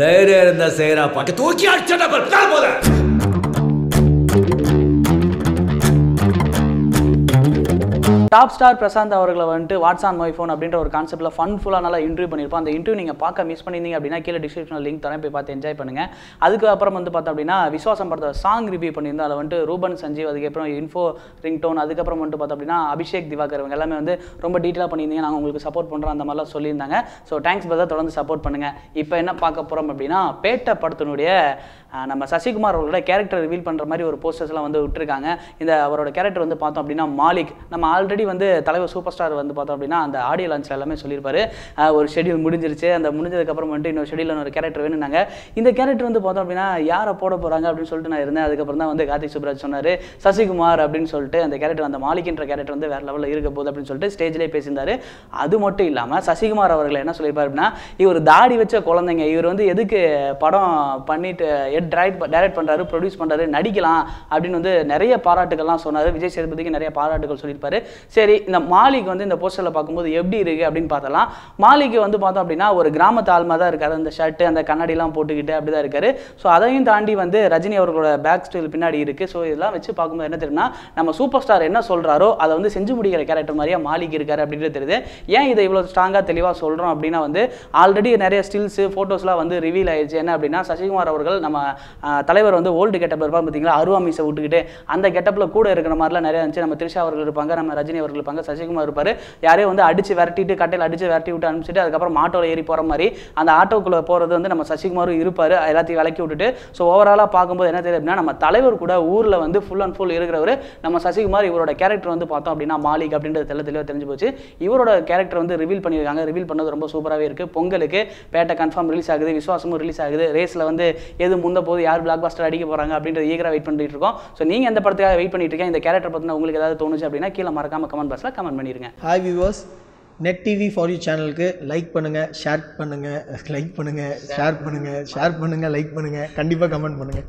தைரியம் இருந்தா செய்யறா பாக்க தூக்கி அடிச்சா போத. டாப் ஸ்டார் பிரசாந்த் அவர்களை வந்துட்டு வாட்ஸ் ஆன் மை ஃபோன் அப்படின்ற ஒரு கான்செப்ட்டில் ஃபன்ஃபுல்லாக நல்லா இன்டர்வியூ பண்ணியிருப்போம். அந்த இன்டர்வியூ நீங்கள் பார்க்க மிஸ் பண்ணியிருந்தீங்க அப்படின்னா கீழே டிஸ்கிரிப்ஷனில் லிங்க் தரேன், போய் பார்த்து என்ஜாய் பண்ணுங்கள். அதுக்கப்புறம் வந்து பார்த்தோம் அப்படின்னா விஸ்வாசம் படத்தை சாங் ரிவ்யூ பண்ணியிருந்தோம். அதில் வந்துட்டு ரூபன் சஞ்சீவ், அதுக்கப்புறம் இன்ஃபோ ரிங்டோன், அதுக்கப்புறம் வந்துட்டு பார்த்தோம் அப்படின்னா அபிஷேக் திவாகர், இவங்க எல்லாமே வந்து ரொம்ப டீட்டெயிலாக பண்ணியிருந்தீங்க. நாங்கள் உங்களுக்கு சப்போர்ட் பண்ணுறோம் அந்த மாதிரிலாம் சொல்லியிருந்தாங்க. ஸோ தேங்க்ஸ் பிரதர், தொடர்ந்து சப்போர்ட் பண்ணுங்கள். இப்போ என்ன பார்க்க போகிறோம் அப்படின்னா பேட்ட படத்தினுடைய நம்ம சசிகுமார் அவர்களோட கேரக்டர் ரிவீல் பண்ணுற மாதிரி ஒரு போஸ்டர்ஸ்லாம் வந்து விட்டுருக்காங்க. இந்த அவரோட கேரக்டர் வந்து பார்த்தோம் அப்படின்னா மாலிக். நம்ம ஆல்ரெடி வந்து தலைவர் சூப்பர் ஸ்டார் வந்து பார்த்தோம் அப்படின்னா அந்த ஆடியோ லான்ச்சில் எல்லாமே சொல்லியிருப்பாரு, ஒரு ஷெடியூல் முடிஞ்சிருச்சு, அந்த முடிஞ்சதுக்கப்புறம் வந்துட்டு இன்னொரு ஷெடியூலில் ஒரு கேரக்டர் வேணும்னாங்க. இந்த கேரக்டர் வந்து பார்த்தோம் அப்படின்னா யாரை போட போகிறாங்க அப்படின்னு சொல்லிட்டு நான் இருந்தேன். அதுக்கப்புறம் தான் வந்து கார்த்திக் சுப்ராஜ் சொன்னார் சசிகுமார் அப்படின்னு சொல்லிட்டு அந்த கேரக்டர், அந்த மாலிக்ன்ற கேரக்டர் வந்து வேறு லெவலில் இருக்க போகுது அப்படின்னு சொல்லிட்டு ஸ்டேஜ்லேயே பேசியிருந்தார். அது மட்டும் இல்லாமல் சசிகுமார் அவர்கள் என்ன சொல்லியிருப்பார் அப்படின்னா, இவர் தாடி வச்ச குழந்தைங்க, இவர் வந்து எதுக்கு படம் பண்ணிட்டு டைரக்ட் பண்ணுறாரு, ப்ரொடியூஸ் பண்ணுறாரு, நடிக்கலாம் அப்படின்னு வந்து நிறைய பாராட்டுகள்லாம் சொன்னார். விஜய் சேதுபதிக்கு நிறைய பாராட்டுகள் சொல்லியிருப்பாரு. சரி, இந்த மாலிக் வந்து இந்த போஸ்டரில் பார்க்கும்போது எப்படி இருக்குது அப்படின்னு பார்த்தலாம். மாலிக் வந்து பார்த்தோம் அப்படின்னா ஒரு கிராமத்து ஆள்மா தான் இருக்காரு. அந்த ஷர்ட்டு அந்த கண்ணாடிலாம் போட்டுக்கிட்டு அப்படி தான் இருக்காரு. ஸோ அதையும் தாண்டி வந்து ரஜினி அவர்களோட பேக் ஸ்டைல் பின்னாடி இருக்குது. ஸோ இதெல்லாம் வச்சு பார்க்கும்போது என்ன தெரியும்னா, நம்ம சூப்பர் ஸ்டார் என்ன சொல்கிறாரோ அதை வந்து செஞ்சு முடிக்கிற கேரக்டர் மாதிரியா மாலிக் இருக்காரு அப்படின்றது தெரியுது. ஏன் இதை இவ்வளோ ஸ்ட்ராங்காக தெளிவாக சொல்கிறோம் அப்படின்னா, வந்து ஆல்ரெடி நிறைய ஸ்டில்ஸு ஃபோட்டோஸ்லாம் வந்து ரிவீல் ஆயிடுச்சு. என்ன அப்படின்னா, சசிகுமார் அவர்கள் நம்ம தலைவர் வந்து ஓல்டு கெட்டப் இருப்பாங்க பார்த்தீங்களா, அருவாமீசை விட்டுக்கிட்டு அந்த கெட்டப்பில் கூட இருக்கிற மாதிரிலாம் நிறைய இருந்துச்சு. நம்ம த்ரிஷா அவர்கள் இருப்பாங்க, நம்ம ரஜினி அவர்கள் இருப்பாங்க, சசிகுமார் இருப்பார். யாரையும் வந்து அடிச்சு விரட்டிட்டு கட்டையில் அடிச்சு விரட்டி விட்டு அனுப்பிச்சிட்டு அதுக்கப்புறம் ஆட்டோவில் ஏறி போகிற மாதிரி அந்த ஆட்டோக்குள்ளே போகிறது வந்து நம்ம சசிகுமாரும் இருப்பார், எல்லாத்தையும் விளக்கி விட்டுட்டு. ஸோ ஓவராலாக பார்க்கும்போது என்ன தெரியும் அப்படின்னா, நம்ம தலைவர் கூட ஊரில் வந்து ஃபுல் அண்ட் ஃபுல் இருக்கிறவர் நம்ம சசிகுமார். இவரோட கேரக்டர் வந்து பார்த்தோம் அப்படின்னா மாலிக் அப்படின்றது தெளிவாக தெரிஞ்சு போச்சு. இவரோட கேரக்டர் வந்து ரிவீல் பண்ணியிருக்காங்க. ரிவீல் பண்ணது ரொம்ப சூப்பராகவே இருக்குது. பொங்கலுக்கு பேட்டை கன்ஃபார்ம் ரிலீஸ் ஆகுது, விஸ்வாசமும் ரிலீஸ் ஆகுது. ரேஸில் வந்து எது முந்த போது யார் பிளாக் பஸ்டர் அடிக்க போகிறாங்க அப்படின்றது ஈகராக வெயிட் பண்ணிட்டு இருக்கோம். ஸோ நீங்கள் எந்த படத்துக்காக வெயிட் பண்ணிட்டு இருக்கீங்க, இந்த கேரக்டர் பற்றின உங்களுக்கு ஏதாவது தோணுச்சு அப்படின்னா கீழே மறக்காம கமெண்ட் பாக்ஸில் கமெண்ட் பண்ணிடுங்க. Hi viewers, net TV for you சேனலுக்கு லைக் பண்ணுங்கள், ஷேர் பண்ணுங்கள், லைக் பண்ணுங்கள், ஷேர் பண்ணுங்கள், லைக் பண்ணுங்கள், கண்டிப்பாக கமெண்ட் பண்ணுங்கள்.